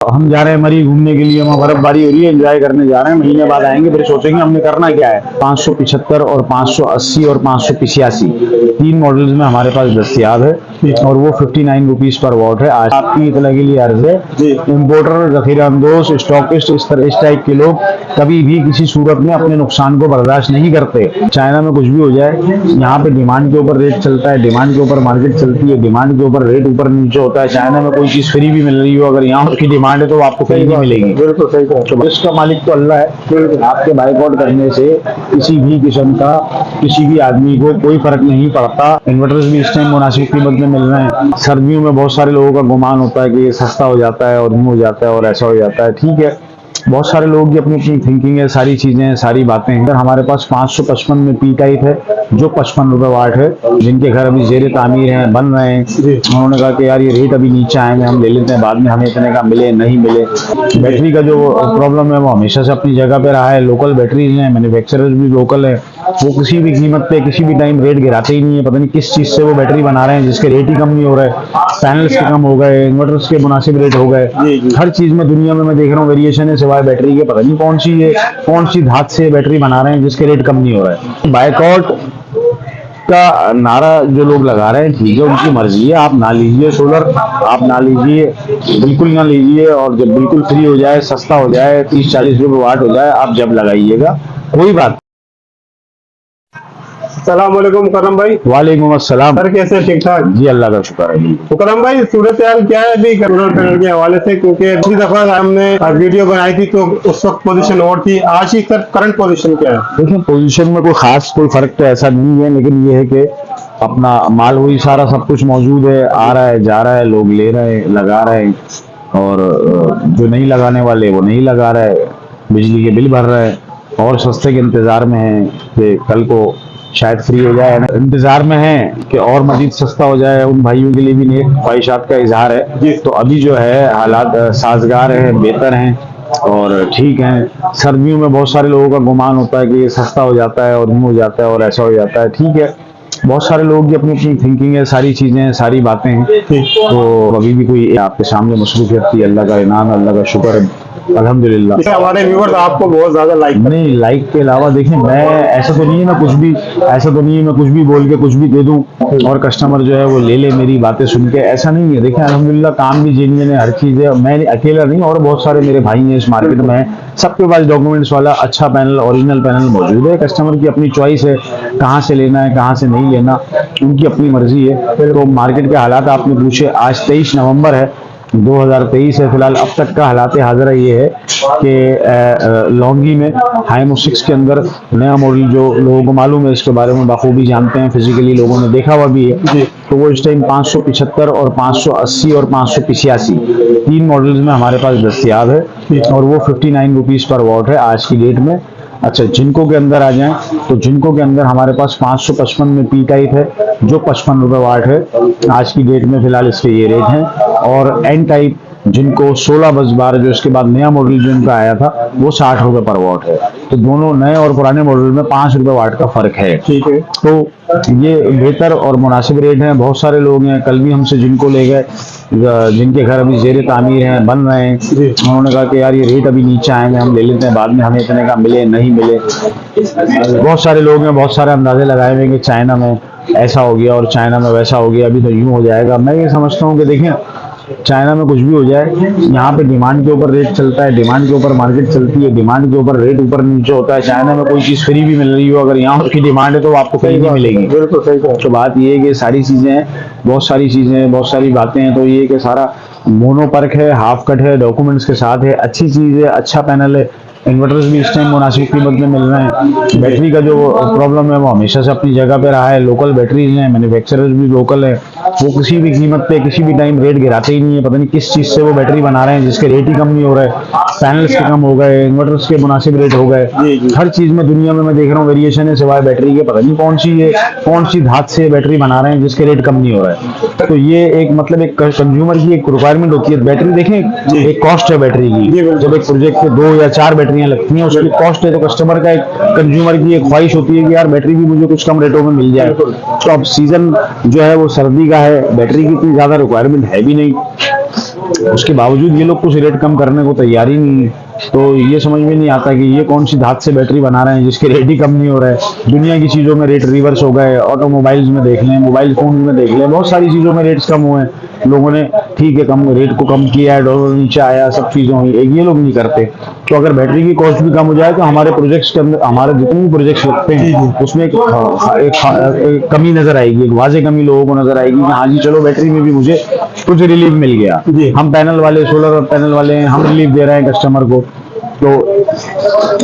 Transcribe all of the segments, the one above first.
हम जा रहे हैं मरी घूमने के लिए, वहाँ बर्फबारी हो रही है, एंजॉय करने जा रहे हैं। महीने बाद आएंगे, फिर सोचेंगे हमने करना क्या है। 575 और 580 और 585 तीन मॉडल्स में हमारे पास दस्तियाब है और वो 59 रुपीज पर वॉट है। आज आपकी इतला के लिए अर्ज है, इम्पोर्टर, जखीरा अंदोज, स्टॉकिस्ट, इस टाइप के लोग कभी भी किसी सूरत में अपने नुकसान को बर्दाश्त नहीं करते। चाइना में कुछ भी हो जाए, यहाँ पे डिमांड के ऊपर रेट चलता है, डिमांड के ऊपर मार्केट चलती है, डिमांड के ऊपर रेट ऊपर नीचे होता है। चाइना में कोई चीज फ्री भी मिल रही हो, अगर यहाँ उसकी डिमांड है तो आपको कहीं नहीं मिलेगी। बिल्कुल सही कहा। तो इसका मालिक तो अल्लाह है। आपके बाइकआउट करने से किसी भी किस्म का किसी भी आदमी को कोई फर्क नहीं पड़ता। इन्वर्टर्स भी इस टाइम मुनासिब कीमत में मिल रहे हैं। सर्दियों में बहुत सारे लोगों का गुमान होता है कि ये सस्ता हो जाता है और यूं हो जाता है और ऐसा हो जाता है। ठीक है, बहुत सारे लोग की अपनी अपनी थिंकिंग है, सारी चीजें हैं, सारी बातें हैं। हमारे पास 555 में पी टाइप है जो 55 रुपए वाट है। जिनके घर अभी जेर तामीर हैं, बन रहे हैं, उन्होंने कहा कि यार ये रेट अभी नीचे आए हैं, हम ले लेते हैं, बाद में हमें इतने का मिले नहीं मिले। बैटरी का जो प्रॉब्लम है वो हमेशा से अपनी जगह पे रहा है। लोकल बैटरीज हैं, मैन्युफैक्चरर्स भी लोकल है, वो किसी भी कीमत पे किसी भी टाइम रेट गिराते ही नहीं है। पता नहीं किस चीज से वो बैटरी बना रहे हैं जिसके रेट ही कम नहीं हो रहे। पैनल्स के कम हो गए, इन्वर्टर्स के मुनासिब रेट हो गए। हर चीज में दुनिया में मैं देख रहा हूँ वेरिएशन है, सिवाय बैटरी के पता नहीं कौन सी धात से बैटरी बना रहे हैं जिसके रेट कम नहीं हो रहा है। बाइकआउट का नारा जो लोग लगा रहे हैं, ठीक है, उनकी मर्जी है। आप ना लीजिए सोलर, आप ना लीजिए, बिल्कुल ना लीजिए। और जब बिल्कुल फ्री हो जाए, सस्ता हो जाए, 30-40 रुपए वाट हो जाए, आप जब लगाइएगा, कोई बात। सलाम वालेकुम करम भाई। वालेकुम अस्सलाम। सर कैसे, ठीक ठाक? जी अल्लाह का शुक्र है। तो करम भाई, सूरत हाल क्या है अभी सोलर पैनल के हवाले से? क्योंकि पिछली दफा हमने वीडियो बनाई थी तो उस वक्त पोजीशन और थी, आज की करंट पोजीशन क्या है? देखिए, पोजीशन में कोई खास कोई फर्क तो ऐसा नहीं है, लेकिन ये है कि अपना माल वही सारा सब कुछ मौजूद है, आ रहा है, जा रहा है, लोग ले रहे हैं, लगा रहे हैं। और जो नहीं लगाने वाले वो नहीं लगा रहे, बिजली के बिल भर रहे हैं और सस्ते के इंतजार में है कि कल को शायद फ्री हो जाए। इंतजार में है कि और मजीद सस्ता हो जाए। उन भाइयों के लिए भी नेक ख्वाहिशात का इजहार है। तो अभी जो है हालात साजगार है, बेहतर हैं और ठीक है। सर्दियों में बहुत सारे लोगों का गुमान होता है कि ये सस्ता हो जाता है और यूं हो जाता है और ऐसा हो जाता है। ठीक है, बहुत सारे लोग की अपनी अपनी थिंकिंग है, सारी चीजें हैं, सारी बातें हैं। तो अभी भी कोई आपके सामने मसरूफियत थी, अल्लाह का इनाम, अल्लाह का शुक्र है, अल्हम्दुलिल्लाह। हमारे व्यूअर्स आपको बहुत ज्यादा लाइक नहीं, लाइक के अलावा देखिए, मैं ऐसा तो नहीं है, मैं कुछ भी ऐसा तो नहीं है मैं कुछ भी बोल के कुछ भी दे दूं और कस्टमर जो है वो ले ले मेरी बातें सुन के, ऐसा नहीं है। देखिए अल्हम्दुलिल्लाह, काम भी जेन्युइन है, हर चीज है। मैं अकेला नहीं, और बहुत सारे मेरे भाई हैं इस मार्केट में, सबके पास डॉक्यूमेंट्स वाला अच्छा पैनल, ओरिजिनल पैनल मौजूद है। कस्टमर की अपनी चॉइस है, कहाँ से लेना है, कहाँ से नहीं लेना, उनकी अपनी मर्जी है। तो मार्केट के हालात आपने पूछे, आज 23 नवंबर है, 2023 है। फिलहाल अब तक का हालात हाजिरा ये है कि लॉन्गी में हाइमो 6 के अंदर नया मॉडल, जो लोगों को मालूम है, इसके बारे में बाखूबी जानते हैं, फिजिकली लोगों ने देखा हुआ भी है, तो वो इस टाइम 575 और 580 और 585 तीन मॉडल्स में हमारे पास दस्तियाब है और वो 59 रुपीज पर वॉट है आज की डेट में। अच्छा, जिनको के अंदर आ जाएं तो जिनको के अंदर हमारे पास 555 में पी टाइप है जो 55 रुपए वाट है आज की डेट में, फिलहाल इसके ये रेट हैं। और एन टाइप जिनको 16 बस बार, जो इसके बाद नया मॉडल जो इनका आया था, वो 60 रुपए पर वॉट है। तो दोनों नए और पुराने मॉडल में 5 रुपए वाट का फर्क है। ठीक है, तो ये बेहतर और मुनासिब रेट हैं। बहुत सारे लोग हैं, कल भी हमसे जिनको ले गए, जिनके घर अभी जेर तामीर हैं, बन रहे हैं, उन्होंने कहा कि यार ये रेट अभी नीचे आए हैं, हम ले लेते हैं, बाद में हमें इतने का मिले नहीं मिले। बहुत सारे लोग हैं, बहुत सारे अंदाजे लगाए हुए कि चाइना में ऐसा हो गया और चाइना में वैसा हो गया, अभी तो यूं हो जाएगा। मैं ये समझता हूँ कि देखें, चाइना में कुछ भी हो जाए, यहाँ पे डिमांड के ऊपर रेट चलता है, डिमांड के ऊपर मार्केट चलती है, डिमांड के ऊपर रेट ऊपर नीचे होता है। चाइना में कोई चीज फ्री भी मिल रही हो, अगर यहाँ उसकी डिमांड है तो आपको कहीं नहीं मिलेगी। बिल्कुल सही कहा। तो बात ये है कि सारी चीजें हैं, बहुत सारी चीजें हैं, बहुत सारी बातें हैं। तो ये कि सारा मोनो पर्क है, हाफ कट है, डॉक्यूमेंट्स के साथ है, अच्छी चीज है, अच्छा पैनल है। इन्वर्टर्स भी इस टाइम मुनासिब कीमत में मिल रहे हैं। बैटरी का जो प्रॉब्लम है वो हमेशा से अपनी जगह पे रहा है। लोकल बैटरीज हैं, मैन्युफैक्चरर्स भी लोकल है, वो किसी भी कीमत पे किसी भी टाइम रेट गिराते ही नहीं है। पता नहीं किस चीज से वो बैटरी बना रहे हैं जिसके रेट ही कम नहीं हो रहे। पैनल्स के कम हो गए, इन्वर्टर्स के मुनासिब रेट हो गए। हर चीज में दुनिया में मैं देख रहा हूँ वेरिएशन है, सिवाय बैटरी के पता नहीं कौन सी धात से बैटरी बना रहे हैं जिसके रेट कम नहीं हो रहा है। तो ये एक मतलब एक कंज्यूमर की एक रिक्वायरमेंट होती है। बैटरी देखें, एक कॉस्ट है बैटरी की। जब एक प्रोजेक्ट पे 2 या 4 बैटरियां लगती हैं, उसकी कॉस्ट है, तो कस्टमर का एक कंज्यूमर की एक ख्वाहिश होती है कि यार बैटरी भी मुझे कुछ कम रेटों में मिल जाए। तो अब सीजन जो है वो सर्दी का है, बैटरी की इतनी ज्यादा रिक्वायरमेंट है भी नहीं। उसके बावजूद ये लोग कुछ रेट कम करने को तैयार ही नहीं है। तो ये समझ में नहीं आता कि ये कौन सी धात से बैटरी बना रहे हैं जिसके रेट ही कम नहीं हो रहा है। दुनिया की चीज़ों में रेट रिवर्स हो गए, ऑटोमोबाइल्स में देख लें, मोबाइल फोन में देख लें, बहुत सारी चीज़ों में रेट्स कम हुए हैं। लोगों ने ठीक है कम रेट को कम किया है, डॉलर नीचे आया, सब चीज़ें हुई, ये लोग नहीं करते। तो अगर बैटरी की कॉस्ट भी कम हो जाए तो हमारे प्रोजेक्ट्स के अंदर, हमारे जितने भी प्रोजेक्ट्स लगते हैं उसमें एक कमी नजर आएगी, एक वाजे कमी लोगों को नजर आएगी कि हाँ जी चलो बैटरी में भी मुझे कुछ रिलीफ मिल गया। हम पैनल वाले, सोलर पैनल वाले हैं, हम रिलीफ दे रहे हैं कस्टमर को, तो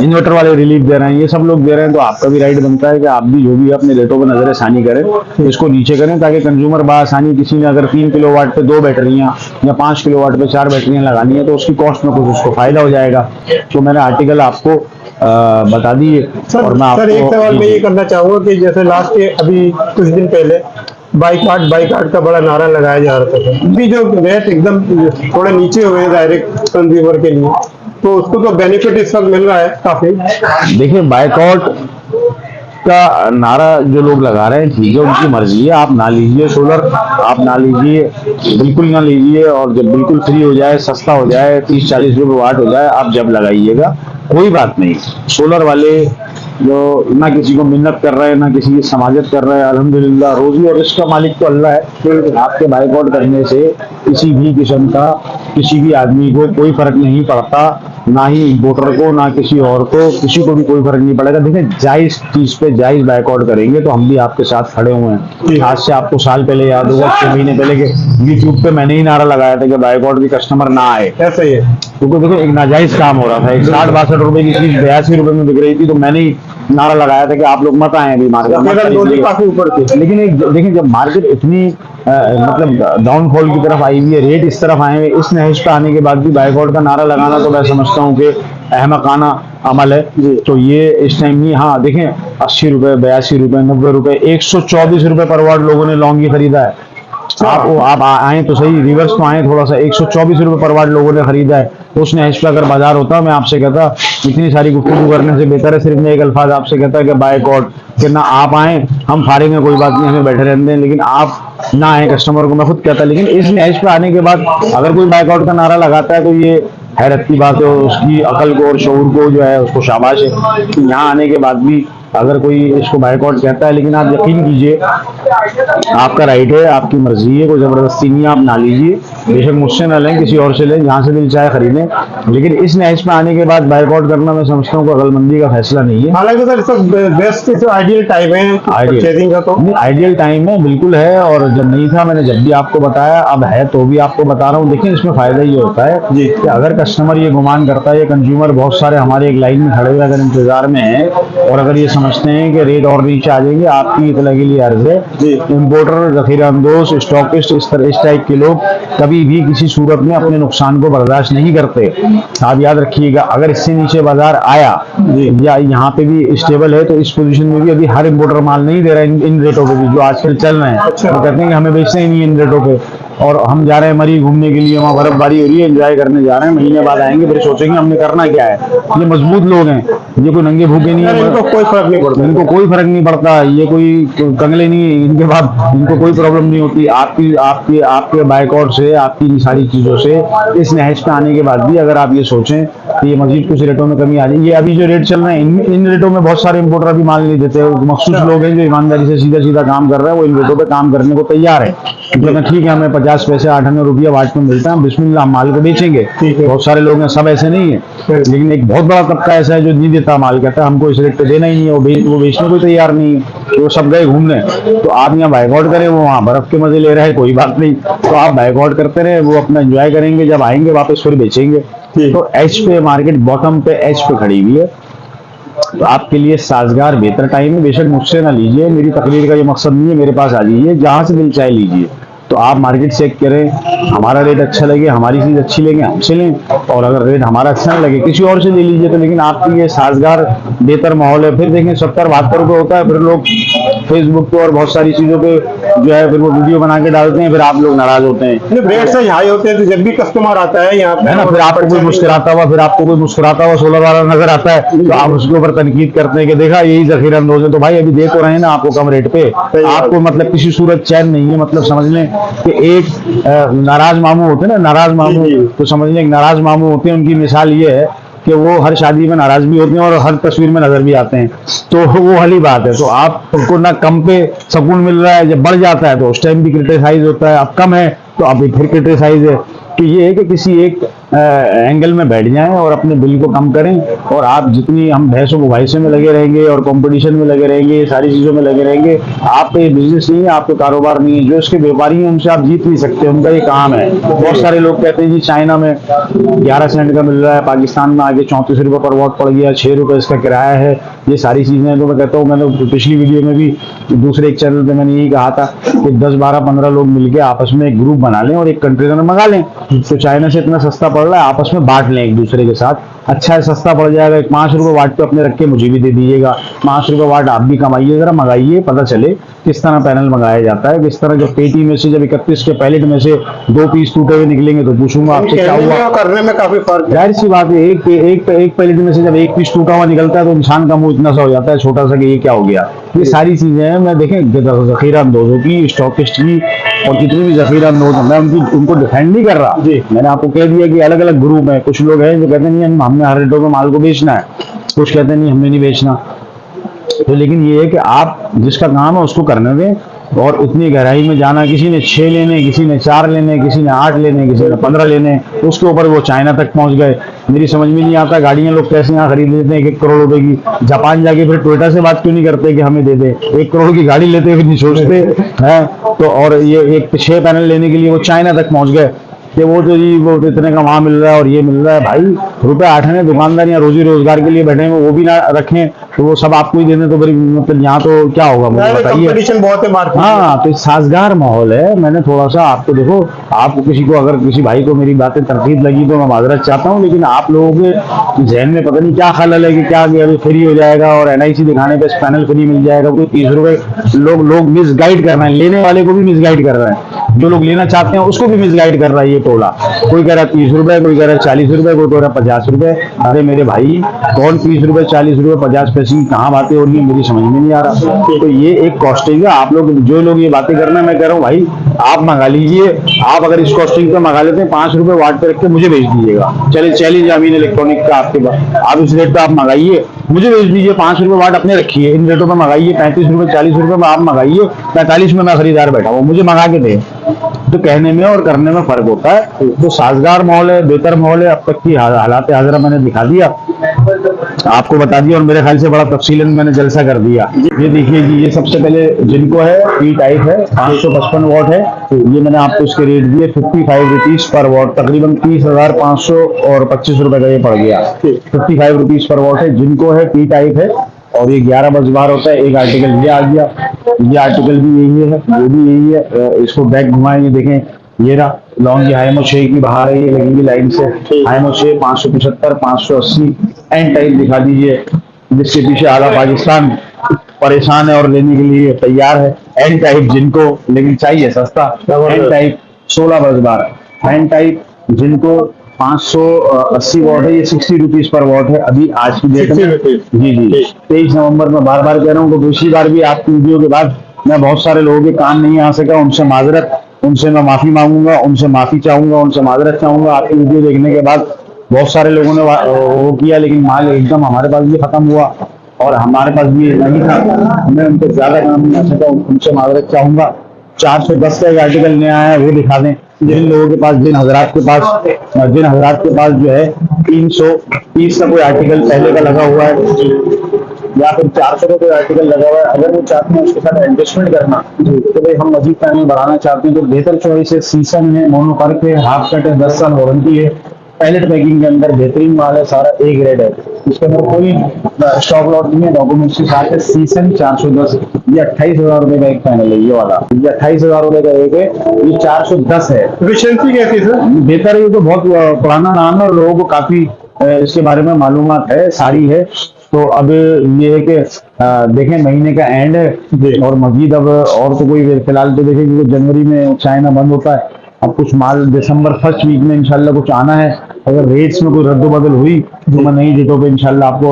इन्वर्टर वाले रिलीफ दे रहे हैं, ये सब लोग दे रहे हैं। तो आपका भी राइट बनता है कि आप भी जो भी अपने रेटों पर नजर आसानी करें, तो इसको नीचे करें ताकि कंज्यूमर बासानी, किसी ने अगर 3 किलोवाट पे 2 बैटरियां या 5 किलोवाट पे 4 बैटरियां लगानी है तो उसकी कॉस्ट में कुछ उसको फायदा हो जाएगा। तो मैंने आर्टिकल आपको बता दिए। और मैं सर एक सवाल मैं ये आपको करना चाहूंगा कि जैसे लास्ट अभी कुछ दिन पहले बाइकाट का बड़ा नारा लगाया जा रहा था, अभी जो रेट एकदम थोड़े नीचे हुए हैं डायरेक्ट कंज्यूमर के लिए, तो उसको तो बेनिफिट इस वक्त मिल रहा है काफी। देखिए बाइकआउट का नारा जो लोग लगा रहे हैं ठीक है, उनकी मर्जी है, आप ना लीजिए सोलर, आप ना लीजिए, बिल्कुल ना लीजिए। और जब बिल्कुल फ्री हो जाए, सस्ता हो जाए, 30-40 रुपए वाट हो जाए, आप जब लगाइएगा, कोई बात नहीं। सोलर वाले जो ना किसी को मिन्नत कर रहे हैं, ना किसी की समाजत कर रहे हैं, अल्हम्दुलिल्लाह रोजी और इसका मालिक तो अल्लाह है। आपके बाइकआउट करने से किसी भी किस्म का किसी भी आदमी को कोई फर्क नहीं पड़ता, ना ही इंपोर्टर को, ना किसी और को, किसी को भी कोई फर्क नहीं पड़ेगा। देखिए जायज चीज पे जायज बाइकआउट करेंगे तो हम भी आपके साथ खड़े हुए हैं। आज से आपको साल पहले याद होगा, 6 महीने पहले के यूट्यूब पे मैंने ही नारा लगाया था कि बाइकआउट की कस्टमर ना आए। ऐसा ही है, क्योंकि देखो एक नाजायज काम हो रहा था, एक 60-62 रुपए की चीज 82 रुपए में बिक रही थी, तो मैंने ही नारा लगाया था कि आप लोग मत आए अभी मार्केट। काफी ऊपर थी, लेकिन एक देखिए जब मार्केट इतनी मतलब डाउनफॉल की तरफ आई हुई है, रेट इस तरफ आए हुए, इस नहज पे आने के बाद भी बाइकआउट का नारा लगाना तो मैं समझता हूँ कि अहमकाना अमल है। तो ये इस टाइम नहीं, हाँ देखें 80 रुपए, 82 रुपए, 90 रुपए, 124 रुपए पर वाट लोगों ने लॉन्ग खरीदा है। आप आए तो सही, रिवर्स तो आए थोड़ा सा, 124 रुपए पर वाट लोगों ने खरीदा है। तो उसने इस पे अगर बाजार होता, मैं आपसे कहता इतनी सारी गुफ्तगू करने से बेहतर है सिर्फ मैं एक अल्फाज आपसे कहता कि बाइकआउट, कि ना आप आए, हम फारिग हैं, कोई बात नहीं, हमें बैठे रहने दें, लेकिन आप ना आए कस्टमर को, मैं खुद कहता। लेकिन इस नहज पे आने के बाद अगर कोई बाइकआउट का नारा लगाता है तो ये हैरत की बात है, उसकी अकल को और शऊर को जो है उसको शाबाश है कि यहाँ आने के बाद भी अगर कोई इसको बाइकआउट कहता है। लेकिन आप यकीन कीजिए, आपका राइट है, आपकी मर्जी है, कोई जबरदस्ती नहीं है, आप ना लीजिए, बेशक मुझसे ना लें, किसी और से लें, जहाँ से दिल चाहे खरीदें। लेकिन इस नहज में आने के बाद बाइकआउट करना मैं समझता हूँ कि अकलमंदी का फैसला नहीं है। हालांकि सर इसका बेस्ट आइडियल टाइम है परचेजिंग का, तो आइडियल टाइम है, बिल्कुल है। और जब नहीं था मैंने जब भी आपको बताया, अब है तो भी आपको बता रहा हूँ। देखिए इसमें फायदा ये होता है कि अगर कस्टमर ये गुमान करता है, ये कंज्यूमर बहुत सारे हमारे एक लाइन में खड़े हुए अगर इंतजार में है और अगर ये समझते हैं कि रेट और नीचे आ जाएंगे, आपकी इतला के लिए अर्ज है, इंपोर्टर, जखीरा अंदोज, स्टॉकिस्ट, इस टाइप के लोग कभी भी किसी सूरत में अपने नुकसान को बर्दाश्त नहीं करते। आप याद रखिएगा, अगर इससे नीचे बाजार आया या यहाँ पे भी स्टेबल है तो इस पोजीशन में भी अभी हर इंपोर्टर माल नहीं दे रहा है इन रेटों पे भी जो आजकल चल रहे हैं। वो कहते हैं कि हमें बेचना ही नहीं है इन रेटों पे, और हम जा रहे हैं मरी घूमने के लिए, वहाँ बर्फबारी हो रही है, एंजॉय करने जा रहे हैं, महीने बाद आएंगे फिर सोचेंगे हमने करना क्या है। ये मजबूत लोग हैं, ये कोई नंगे भूखे नहीं है, इनको कोई फर्क नहीं पड़ता, इनको कोई फर्क नहीं पड़ता, ये कोई कंगले नहीं है, इनके बाद इनको कोई प्रॉब्लम नहीं होती। आपकी आपके आपके बाइकआउट से, आपकी इन सारी चीजों से, इस नहज पे आने के बाद भी अगर आप ये सोचें कि ये मजीद कुछ रेटों में कमी आ जाए, ये अभी जो रेट चल रहे हैं इन रेटों में बहुत सारे इंपोर्टर अभी माल नहीं देते। मखसूस लोग हैं जो ईमानदारी से सीधा सीधा काम कर रहे हैं, वो इन रेटों पे काम करने को तैयार है। क्योंकि ठीक है हमें 50 पैसे 8 रुपया वाट में मिलता है, बिस्मिल्लाह हम माल को बेचेंगे। बहुत सारे लोग हैं, सब ऐसे नहीं है, लेकिन एक बहुत बड़ा तबका ऐसा है जो नहीं देता माल, कहता है हमको इस रेट पे देना ही नहीं है, वो बेचने को तैयार नहीं है, तो वो सब गए घूमने। तो आप यहाँ बाइकआउट करें, वो वहाँ बर्फ के मजे ले रहे हैं, कोई बात नहीं, तो आप बाइकआउट करते रहे, वो अपना एंजॉय करेंगे, जब आएंगे वापस फिर बेचेंगे। तो एच पे मार्केट बॉटम पे एच पे खड़ी हुई है, तो आपके लिए साजगार बेहतर टाइम है। बेशक मुझसे ना लीजिए, मेरी तकरीर का ये मकसद नहीं है, मेरे पास आ जाइए, जहाँ से दिल चाहे लीजिए। तो आप मार्केट चेक करें, हमारा रेट अच्छा लगे, हमारी चीज अच्छी लगे, हमसे लें, और अगर रेट हमारा अच्छा नहीं लगे किसी और से ले लीजिए। तो लेकिन आपके लिए साजगार बेहतर माहौल है। फिर देखें 70-72 रुपये होता है, फिर लोग फेसबुक पे और बहुत सारी चीजों पे जो है फिर वो वीडियो बना के डालते हैं, फिर आप लोग नाराज होते हैं। रेट से हाई होते हैं, तो जब भी कस्टमर आता है यहाँ पे है ना, फिर आपको कोई मुस्कुराता हुआ सोलर वाला नजर आता है, तो आप उसके ऊपर तनकीद करते हैं कि देखा यही जखीरा अंदोज है। तो भाई अभी दे तो रहे हैं ना आपको कम रेट पे, आपको मतलब किसी सूरत चैन नहीं है, मतलब समझ लें कि एक नाराज मामू होते हैं ना, नाराज मामू, तो समझ लें नाराज मामू होते हैं, उनकी मिसाल ये है कि वो हर शादी में नाराज भी होते हैं और हर तस्वीर में नजर भी आते हैं। तो वो वाली बात है। तो आपको ना कम पे सुकून मिल रहा है, जब बढ़ जाता है तो उस टाइम भी क्रिटिसाइज होता है, अब कम है तो अभी फिर क्रिटिसाइज है। तो ये है कि किसी एक एंगल में बैठ जाएं और अपने बिल को कम करें। और आप जितनी हम भैंसों को भैंसे में लगे रहेंगे और कंपटीशन में लगे रहेंगे, सारी चीजों में लगे रहेंगे, आपका ये बिजनेस नहीं है, आपका कारोबार नहीं है। जो इसके व्यापारी हैं उनसे आप जीत नहीं सकते, उनका ये काम है। बहुत सारे लोग कहते हैं जी चाइना में 11 सेंट का मिल रहा है, पाकिस्तान में आगे 34 रुपये पर वॉट पड़ गया, 6 रुपये इसका किराया है, ये सारी चीजें। तो मैं कहता हूँ, मैंने पिछली वीडियो में भी दूसरे एक चैनल पे मैंने यही कहा था कि 10, 12, 15 लोग मिलकर आपस में एक ग्रुप बना लें और एक कंटेनर मंगा लें। तो चाइना से इतना सस्ता पड़ रहा है, आपस में बांट लें एक दूसरे के साथ। अच्छा है, सस्ता पड़ जाएगा। 5 रुपये वाट पे अपने रख के मुझे भी दे दीजिएगा, 5 रुपये वाट आप भी कमाइए, जरा मंगाइए, पता चले किस तरह पैनल मंगाया जाता है, किस तरह। जब पेटी में से, जब 31 के पैलेट में से 2 पीस टूटे हुए निकलेंगे तो पूछूंगा आपसे क्या हुआ। करने में काफी फर्क है। जाहिर सी बात है, एक पैलेट में से जब 1 पीस टूटा हुआ निकलता है तो इंसान का मुंह इतना सा हो जाता है छोटा सा कि ये क्या हो गया। ये सारी चीजें हैं। मैं देखें जखीरा अंदोजों की, स्टॉकिस्ट की, और जितने भी जखीरा अंदोज हैं, मैं उनको डिफेंड नहीं कर रहा। मैंने आपको कह दिया कि अलग अलग ग्रुप है। कुछ लोग हैं जो कहते नहीं हमने हर रेटों में माल को बेचना है, कुछ कहते नहीं हमने नहीं बेचना। तो लेकिन ये है कि आप जिसका काम है उसको करने दें। और इतनी गहराई में जाना, किसी ने 6 लेने, किसी ने 4 लेने, किसी ने 8 लेने, किसी ने 15 लेने, उसके ऊपर वो चाइना तक पहुंच गए। मेरी समझ में नहीं आता गाड़ियां लोग कैसे यहाँ खरीद लेते हैं 1 करोड़ रुपए की। जापान जाके फिर टोयोटा से बात क्यों नहीं करते कि हमें दे दे। 1 करोड़ की गाड़ी लेते हुए नहीं सोचते हैं। तो और ये एक 6 पैनल लेने के लिए वो चाइना तक पहुंच गए कि वो तो जी वो इतने का वहां मिल रहा है और ये मिल रहा है। भाई रुपए 8 आने दुकानदार या रोजी रोजगार के लिए बैठे हैं, वो भी ना रखें तो वो सब आपको ही देने, तो फिर मतलब यहाँ तो क्या होगा मुझे बताइए। कंपटीशन बहुत है मार्केट में। हाँ, तो साजगार माहौल है। मैंने थोड़ा सा आपको, देखो आपको किसी को, अगर किसी भाई को मेरी बातें तरकीब लगी तो मैं माजरत चाहता हूँ, लेकिन आप लोगों के जहन में पता नहीं क्या खलल है कि क्या अभी फ्री हो जाएगा और NIC दिखाने पे पैनल फ्री मिल जाएगा। कोई 30 रुपए लोग मिसगाइड कर रहे हैं, लेने वाले को भी मिसगाइड कर रहे हैं, जो लोग लेना चाहते हैं उसको भी मिसगाइड कर रहा है ये टोला। कोई कह रहा है 30 रुपए, कोई कह रहा है 40 रुपए, कोई कह रहा है 50 रुपए। अरे मेरे भाई, कौन 30 रुपए, 40 रुपए, 50 पैसे की कहाँ बातें हो रही है, मेरी समझ में नहीं आ रहा। तो ये एक कॉस्टिंग है। आप लोग, जो लोग ये बातें कर रहे हैं, मैं कह रहा हूँ भाई आप मंगा लीजिए। आप अगर इस कॉस्टिंग पे मंगा लेते हैं, 5 रुपए वाट पे रख के मुझे भेज दीजिएगा। चलिए चैलेंज अमीन इलेक्ट्रॉनिक का आपके पास, आप इस रेट पे आप मंगाइए, मुझे भेज दीजिए। 5 रुपए वाट अपने रखिए, इन रेटों पे मंगाइए। 35 रुपए, 40 रुपए में आप मंगाइए, 45 में मैं खरीदार बैठा हूँ, मुझे मंगा के दे। तो कहने में और करने में फर्क होता है। तो साजगार माहौल है, बेहतर माहौल है। अब तक की हालात हाजरा मैंने दिखा दिया, आपको बता दिया, और मेरे ख्याल से बड़ा तफसीलन मैंने जलसा कर दिया। ये देखिए जी, ये सबसे पहले जिनको है P टाइप है, 555 वॉट है। ये मैंने आपको इसके रेट दिए 55 रुपीज पर वॉट, तकरीबन 30,525 रुपए का ये पड़ गया। 55 रुपीज पर वॉट है। जिनको है P टाइप है, और ये 11 बज बार होता है। एक आर्टिकल ये आ गया, ये आर्टिकल भी यही है, ये भी यही है। इसको बैक घुमाएंगे, देखें ये रहा लॉन्ग, हाइमो 6 की बाहर है, ये लगेगी लाइन से। हाइमो 6 575, 580। एंड टाइप दिखा दीजिए, जिसके पीछे आला पाकिस्तान परेशान है और लेने के लिए तैयार है। एंड टाइप जिनको लेकिन चाहिए सस्ता, एंड टाइप 16 बज बार। एंड टाइप जिनको 580 वॉट है, ये 60 रुपीज पर वॉट है अभी आज की डेट में। जी 23 नवंबर में बार बार कह रहा हूँ। तो दूसरी बार भी आपकी वीडियो के बाद मैं बहुत सारे लोगों के काम नहीं आ सका, उनसे माजरत, उनसे मैं माफी मांगूंगा, उनसे माफी चाहूंगा, उनसे माजरत चाहूंगा। आपकी वीडियो देखने के बाद बहुत सारे लोगों ने वो किया, लेकिन माल एकदम हमारे पास भी खत्म हुआ और हमारे पास भी नहीं था, मैं उनसे ज्यादा काम नहीं आ सका, उनसे माजरत चाहूंगा। 410 का एक आर्टिकल नया है, वो दिखा दें। जिन लोगों के पास, जिन हजरात के पास जो है 330 का कोई आर्टिकल पहले का लगा हुआ है, या फिर 400 का कोई आर्टिकल लगा हुआ है, अगर वो चाहते हैं उसके साथ एडजस्टमेंट करना, तो भाई हम मजीद पैनल बढ़ाना चाहते हैं, तो बेहतर चॉइस है। सीसन है, मोनोकर्क है, हाफ कट है, 10 साल वारंटी है, पैलेट पैकिंग के अंदर बेहतरीन माल है, सारा A ग्रेड है, इसके अंदर कोई स्टॉक लॉट नहीं है, डॉक्यूमेंट्स के साथ है। सीसन 410, ये 28,000 रुपए का एक पैनल है, ये वाला, ये 28,000 रुपए का एक है, ये 410 है। एफिशिएंसी कैसी सर? बेहतर है, ये तो बहुत पुराना नाम है और लोगों को काफी इसके बारे में मालूमात है, सारी है। तो अब ये है कि देखें महीने का एंड है और मजीद अब और तो कोई फिलहाल तो देखें कि जनवरी में चाइना बंद होता है, अब कुछ माल दिसंबर फर्स्ट वीक में इंशाल्लाह कुछ आना है। अगर रेट्स में कोई रद्द-बदल हुई तो मैं नई डेटों पे इंशाल्लाह आपको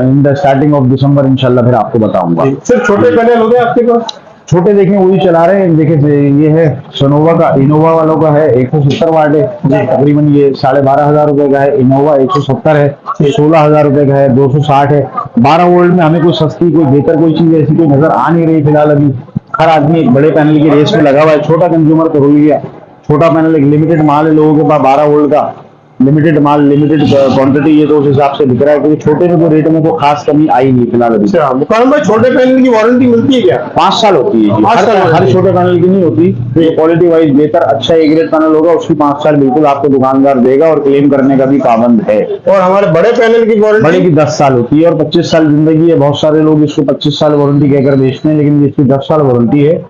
in the starting of December इंशाल्लाह फिर आपको बताऊंगा। सिर्फ छोटे पैनल हो गए आपके पास? छोटे देखें वही चला रहे हैं। देखिए ये है सोनोवा का, इनोवा वालों का है 170 वाट है तकरीबन, ये 12,500 रुपए का है। इनोवा 170 है, 16,000 रुपए का है, 260 है। 12 वोल्ट में हमें कोई सस्ती कोई बेहतर कोई चीज ऐसी कोई नजर आ नहीं रही फिलहाल अभी। हर आदमी एक बड़े पैनल की रेस में लगा हुआ है, छोटा कंज्यूमर तो हो ही गया। छोटा पैनल एक लिमिटेड माल है लोगों के पास, 12 वोल्ट का लिमिटेड माल, लिमिटेड क्वांटिटी, ये तो उस हिसाब से दिख रहा है, क्योंकि छोटे में तो रेट में कोई खास कमी आई नहीं फिलहाल अभी। अच्छा मुकाम भाई, छोटे पैनल की वारंटी मिलती है क्या? 5 साल होती है जी। 5 साल हर वारंटी। छोटे पैनल की नहीं होती। तो क्वालिटी वाइज बेहतर अच्छा ए ग्रेड पैनल होगा उसकी 5 साल बिल्कुल आपको दुकानदार देगा, और क्लेम करने का भी पाबंद है। और हमारे बड़े पैनल की बड़े वारंटी? की 10 साल होती है और 25 साल जिंदगी है। बहुत सारे लोग इसको 25 साल वारंटी कहकर बेचते हैं, लेकिन इसकी 10 साल वारंटी है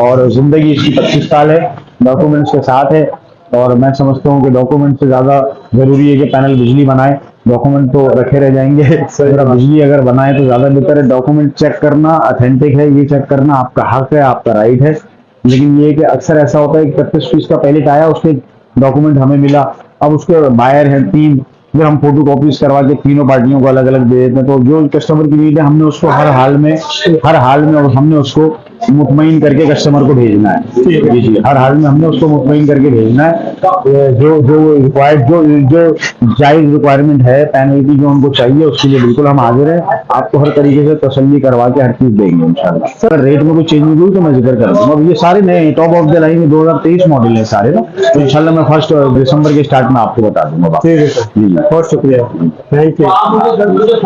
और जिंदगी इसकी 25 साल है। डॉक्यूमेंट्स के साथ है, और मैं समझता हूँ कि डॉक्यूमेंट से ज्यादा जरूरी है कि पैनल बिजली बनाए। डॉक्यूमेंट तो रखे रह जाएंगे, अगर बिजली अगर बनाए तो ज्यादा बेहतर है। डॉक्यूमेंट चेक करना ऑथेंटिक है, ये चेक करना आपका हक है, आपका राइट है। लेकिन ये कि अक्सर ऐसा होता है कि 35 फीस का पहले आया, उसके डॉक्यूमेंट हमें मिला, अब उसके बायर हैं 3, फिर हम फोटो कॉपीज करवा के तीनों पार्टियों को अलग अलग दे देते हैं। तो जो कस्टमर की नीड है हमने उसको हर हाल में हमने उसको मुतमईन करके कस्टमर को भेजना है। जी जी, हर हाल में हमने उसको मुतमईन करके भेजना है। जो जो रिक्वायर्ड जो जायज रिक्वायरमेंट है पैनल की, जो उनको चाहिए उसके लिए बिल्कुल हम हाजिर हैं। आपको हर तरीके से तसल्ली करवा के हर चीज देंगे इंशाल्लाह। सर रेट में कोई चेंज नहीं हुई तो मैं जिक्र कर दूंगा। अब ये सारे नए टॉप ऑफ द लाइन में 2023 मॉडल है सारे ना, तो इंशाल्लाह मैं 1 दिसंबर के स्टार्ट में आपको बता दूंगा। ठीक है सर, जी बहुत शुक्रिया, थैंक यू।